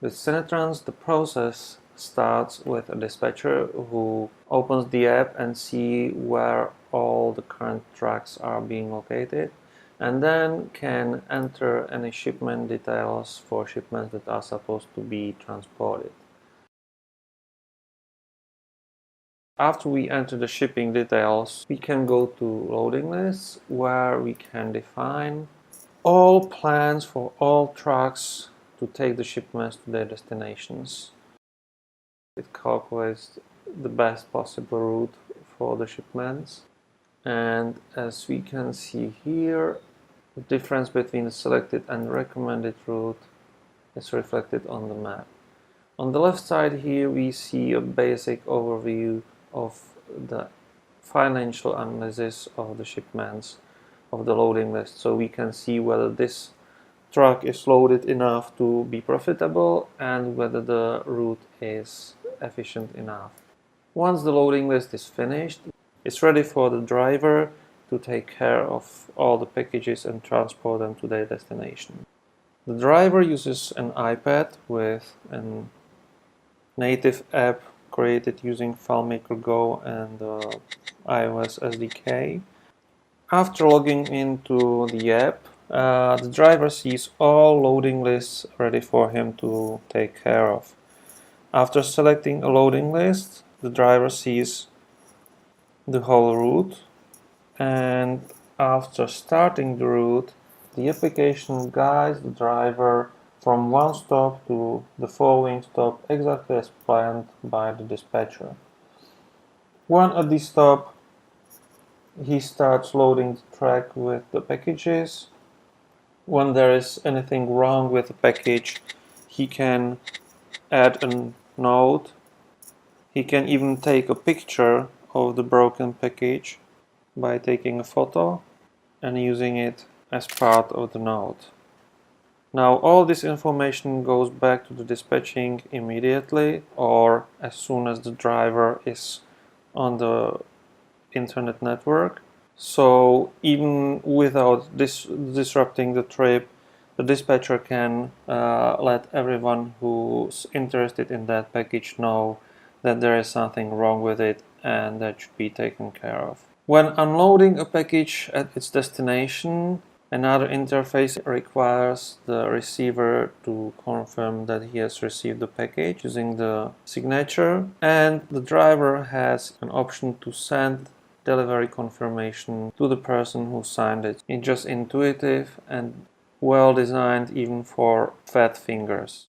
With Synetrans, the process starts with a dispatcher who opens the app and see where all the current trucks are being located, and then can enter any shipment details for shipments that are supposed to be transported. After we enter the shipping details, we can go to loading lists, where we can define all plans for all trucks to take the shipments to their destinations. It calculates the best possible route for the shipments, and as we can see here, the difference between the selected and recommended route is reflected on the map. On the left side here we see a basic overview of the financial analysis of the shipments of the loading list, so we can see whether this truck is loaded enough to be profitable and whether the route is efficient enough. Once the loading list is finished, it's ready for the driver to take care of all the packages and transport them to their destination. The driver uses an iPad with a native app created using FileMaker Go and the iOS SDK. After logging into the app, the driver sees all loading lists ready for him to take care of. After selecting a loading list, the driver sees the whole route, and after starting the route, the application guides the driver from one stop to the following stop exactly as planned by the dispatcher. When at the stop, he starts loading the track with the packages. When there is anything wrong with the package, he can add a note. He can even take a picture of the broken package by taking a photo and using it as part of the note. Now all this information goes back to the dispatching immediately or as soon as the driver is on the internet network. So even without disrupting the trip, the dispatcher can let everyone who's interested in that package know that there is something wrong with it and that should be taken care of. When unloading a package at its destination, another interface requires the receiver to confirm that he has received the package using the signature, and the driver has an option to send delivery confirmation to the person who signed it. It's just intuitive and well designed even for fat fingers.